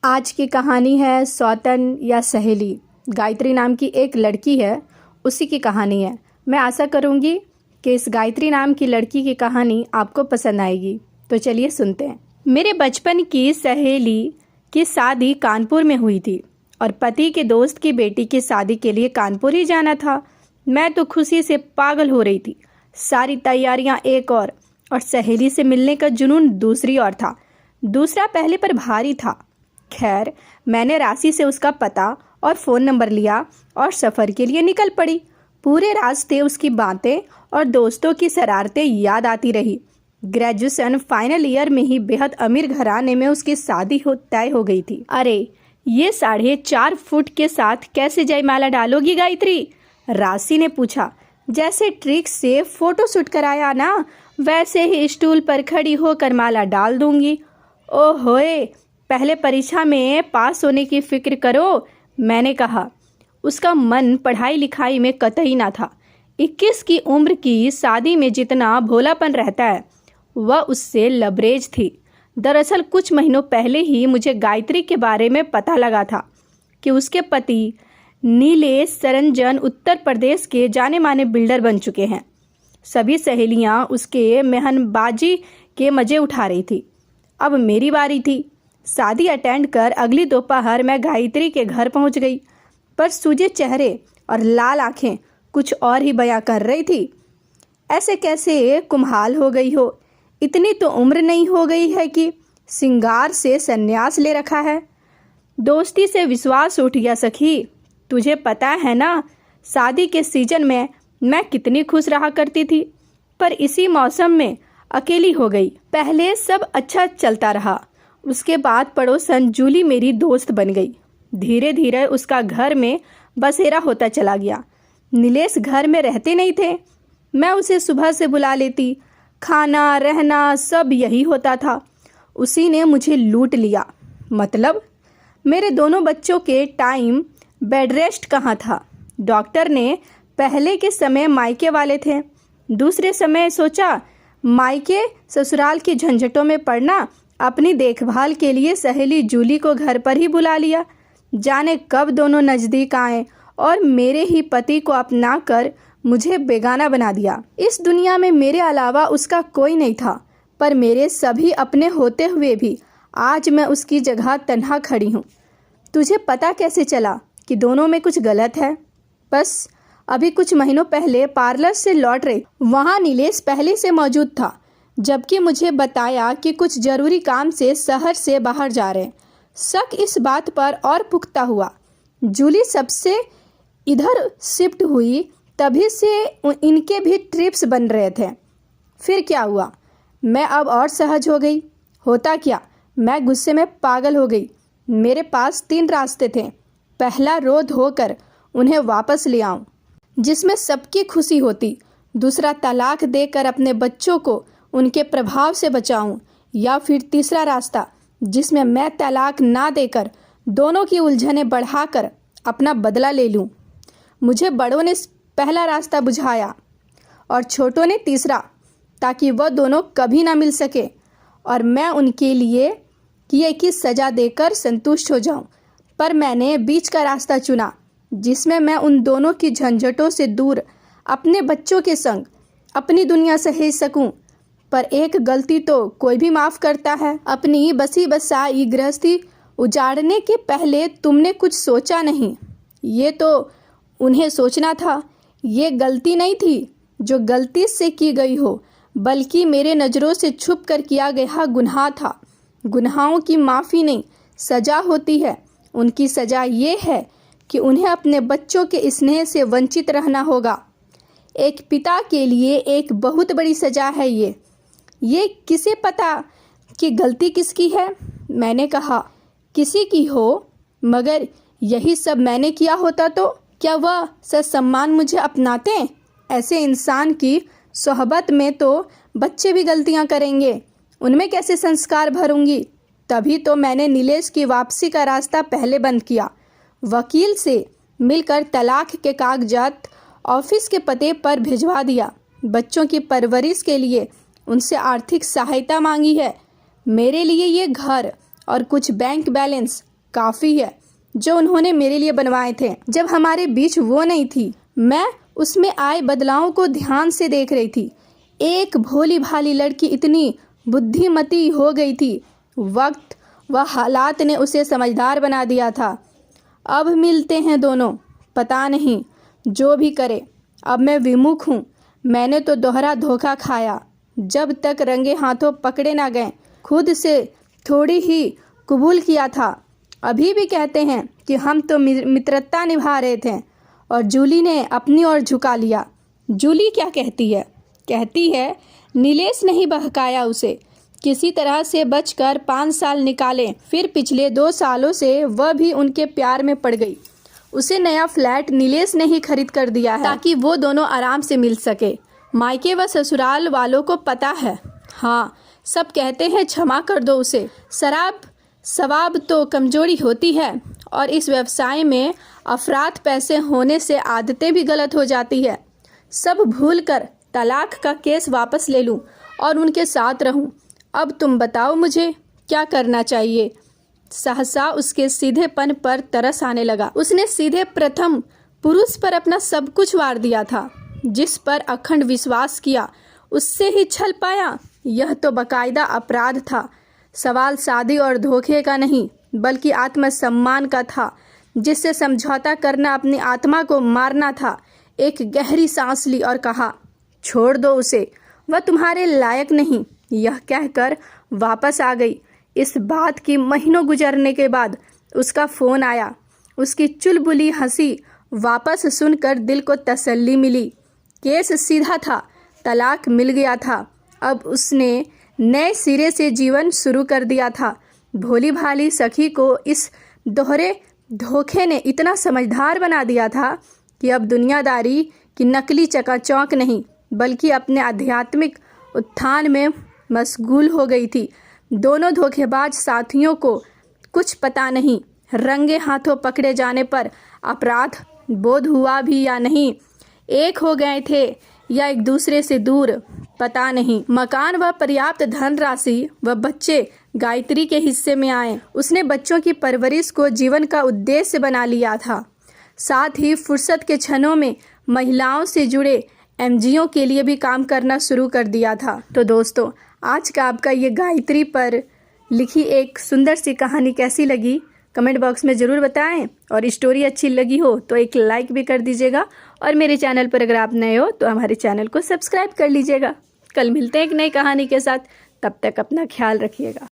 आज की कहानी है सौतन या सहेली। गायत्री नाम की एक लड़की है, उसी की कहानी है। मैं आशा करूँगी कि इस गायत्री नाम की लड़की की कहानी आपको पसंद आएगी। तो चलिए सुनते हैं। मेरे बचपन की सहेली की शादी कानपुर में हुई थी और पति के दोस्त की बेटी की शादी के लिए कानपुर ही जाना था। मैं तो खुशी से पागल हो रही थी। सारी तैयारियां एक और सहेली से मिलने का जुनून दूसरी ओर था। दूसरा पहले पर भारी था। खैर, मैंने राशि से उसका पता और फ़ोन नंबर लिया और सफ़र के लिए निकल पड़ी। पूरे रास्ते उसकी बातें और दोस्तों की शरारतें याद आती रही। ग्रेजुएशन फाइनल ईयर में ही बेहद अमीर घराने में उसकी शादी तय हो गई थी। अरे, ये 4.5 फुट के साथ कैसे जयमाला डालोगी गायत्री? राशि ने पूछा। जैसे ट्रिक से फोटो शूट कराया ना, वैसे ही स्टूल पर खड़ी होकर माला डाल दूंगी। ओहोए, पहले परीक्षा में पास होने की फिक्र करो, मैंने कहा। उसका मन पढ़ाई लिखाई में कतई ना था। 21 की उम्र की शादी में जितना भोलापन रहता है, वह उससे लबरेज थी। दरअसल कुछ महीनों पहले ही मुझे गायत्री के बारे में पता लगा था कि उसके पति नीलेश सरंजन उत्तर प्रदेश के जाने माने बिल्डर बन चुके हैं। सभी सहेलियां उसके मेहनबाजी के मज़े उठा रही थी। अब मेरी बारी थी। शादी अटेंड कर अगली दोपहर मैं गायत्री के घर पहुंच गई, पर सूजे चेहरे और लाल आंखें कुछ और ही बयां कर रही थी। ऐसे कैसे कुम्हाल हो गई हो? इतनी तो उम्र नहीं हो गई है कि सिंगार से संन्यास ले रखा है। दोस्ती से विश्वास उठ गया सखी। तुझे पता है ना, शादी के सीजन में मैं कितनी खुश रहा करती थी, पर इसी मौसम में अकेली हो गई। पहले सब अच्छा चलता रहा, उसके बाद पड़ोसन जूली मेरी दोस्त बन गई। धीरे धीरे उसका घर में बसेरा होता चला गया। नीलेश घर में रहते नहीं थे। मैं उसे सुबह से बुला लेती, खाना रहना सब यही होता था। उसी ने मुझे लूट लिया। मतलब मेरे दोनों बच्चों के टाइम बेड रेस्ट कहाँ था? डॉक्टर ने पहले के समय मायके वाले थे, दूसरे समय सोचा मायके ससुराल की झंझटों में पड़ना, अपनी देखभाल के लिए सहेली जूली को घर पर ही बुला लिया। जाने कब दोनों नज़दीक आए और मेरे ही पति को अपना कर मुझे बेगाना बना दिया। इस दुनिया में मेरे अलावा उसका कोई नहीं था, पर मेरे सभी अपने होते हुए भी आज मैं उसकी जगह तन्हा खड़ी हूँ। तुझे पता कैसे चला कि दोनों में कुछ गलत है? बस अभी कुछ महीनों पहले पार्लर से लौट रही, वहाँ नीलेश पहले से मौजूद था, जबकि मुझे बताया कि कुछ जरूरी काम से शहर से बाहर जा रहे। शक इस बात पर और पुख्ता हुआ। जूली सबसे इधर शिफ्ट हुई, तभी से इनके भी ट्रिप्स बन रहे थे। फिर क्या हुआ? मैं अब और सहज हो गई। होता क्या, मैं गुस्से में पागल हो गई। मेरे पास 3 रास्ते थे। पहला, रोध होकर उन्हें वापस ले आऊं, जिसमें सबकी खुशी होती। दूसरा, तलाक देकर अपने बच्चों को उनके प्रभाव से बचाऊं। या फिर तीसरा रास्ता, जिसमें मैं तलाक ना देकर दोनों की उलझनें बढ़ाकर अपना बदला ले लूं। मुझे बड़ों ने पहला रास्ता बुझाया और छोटों ने तीसरा, ताकि वह दोनों कभी ना मिल सके और मैं उनके लिए किए की सज़ा देकर संतुष्ट हो जाऊं। पर मैंने बीच का रास्ता चुना, जिसमें मैं उन दोनों की झंझटों से दूर अपने बच्चों के संग अपनी दुनिया सहेज सकूं। पर एक गलती तो कोई भी माफ़ करता है। अपनी बसी बसाई गृहस्थी उजाड़ने के पहले तुमने कुछ सोचा नहीं। ये तो उन्हें सोचना था। ये गलती नहीं थी जो गलती से की गई हो, बल्कि मेरे नज़रों से छुप कर किया गया गुनाह था। गुनाहों की माफ़ी नहीं, सज़ा होती है। उनकी सज़ा ये है कि उन्हें अपने बच्चों के स्नेह से वंचित रहना होगा। एक पिता के लिए एक बहुत बड़ी सज़ा है ये किसे पता कि गलती किसकी है? मैंने कहा, किसी की हो, मगर यही सब मैंने किया होता तो क्या वह ससम्मान मुझे अपनाते? ऐसे इंसान की सोहबत में तो बच्चे भी गलतियां करेंगे, उनमें कैसे संस्कार भरूंगी? तभी तो मैंने नीलेश की वापसी का रास्ता पहले बंद किया। वकील से मिलकर तलाक के कागजात ऑफिस के पते पर भिजवा दिया। बच्चों की परवरिश के लिए उनसे आर्थिक सहायता मांगी है। मेरे लिए ये घर और कुछ बैंक बैलेंस काफ़ी है जो उन्होंने मेरे लिए बनवाए थे। जब हमारे बीच वो नहीं थी, मैं उसमें आए बदलावों को ध्यान से देख रही थी। एक भोली भाली लड़की इतनी बुद्धिमती हो गई थी। वक्त व हालात ने उसे समझदार बना दिया था। अब मिलते हैं दोनों, पता नहीं जो भी करे। अब मैं विमुख हूँ। मैंने तो दोहरा धोखा खाया। जब तक रंगे हाथों पकड़े ना गए, खुद से थोड़ी ही कबूल किया था। अभी भी कहते हैं कि हम तो मित्रता निभा रहे थे और जूली ने अपनी ओर झुका लिया। जूली क्या कहती है? कहती है नीलेश नहीं बहकाया उसे। किसी तरह से बचकर 5 साल निकाले। फिर पिछले 2 सालों से वह भी उनके प्यार में पड़ गई। उसे नया फ्लैट नीलेश ने ही खरीद कर दिया है ताकि वो दोनों आराम से मिल सके। मायके व ससुराल वालों को पता है। हाँ, सब कहते हैं क्षमा कर दो उसे। शराब सवाब तो कमजोरी होती है और इस व्यवसाय में अफरात पैसे होने से आदतें भी गलत हो जाती है। सब भूल कर तलाक का केस वापस ले लूं और उनके साथ रहूं। अब तुम बताओ मुझे क्या करना चाहिए? सहसा उसके सीधेपन पर तरस आने लगा। उसने सीधे प्रथम पुरुष पर अपना सब कुछ वार दिया था, जिस पर अखंड विश्वास किया उससे ही छल पाया। यह तो बाकायदा अपराध था। सवाल शादी और धोखे का नहीं बल्कि आत्मसम्मान का था, जिससे समझौता करना अपनी आत्मा को मारना था। एक गहरी सांस ली और कहा, छोड़ दो उसे, वह तुम्हारे लायक नहीं। यह कहकर वापस आ गई। इस बात की महीनों गुजरने के बाद उसका फ़ोन आया। उसकी चुलबुली हंसी वापस सुनकर दिल को तसल्ली मिली। केस सीधा था, तलाक मिल गया था। अब उसने नए सिरे से जीवन शुरू कर दिया था। भोली भाली सखी को इस दोहरे धोखे ने इतना समझदार बना दिया था कि अब दुनियादारी की नकली चकाचौंध नहीं बल्कि अपने आध्यात्मिक उत्थान में मशगूल हो गई थी। दोनों धोखेबाज साथियों को कुछ पता नहीं, रंगे हाथों पकड़े जाने पर अपराध बोध हुआ भी या नहीं, एक हो गए थे या एक दूसरे से दूर, पता नहीं। मकान व पर्याप्त धनराशि व बच्चे गायत्री के हिस्से में आए। उसने बच्चों की परवरिश को जीवन का उद्देश्य बना लिया था। साथ ही फुर्सत के क्षणों में महिलाओं से जुड़े एनजीओ के लिए भी काम करना शुरू कर दिया था। तो दोस्तों, आज का आपका ये गायत्री पर लिखी एक सुंदर सी कहानी कैसी लगी कमेंट बॉक्स में ज़रूर बताएं। और स्टोरी अच्छी लगी हो तो एक लाइक भी कर दीजिएगा और मेरे चैनल पर अगर आप नए हो तो हमारे चैनल को सब्सक्राइब कर लीजिएगा। कल मिलते हैं एक नई कहानी के साथ। तब तक अपना ख्याल रखिएगा।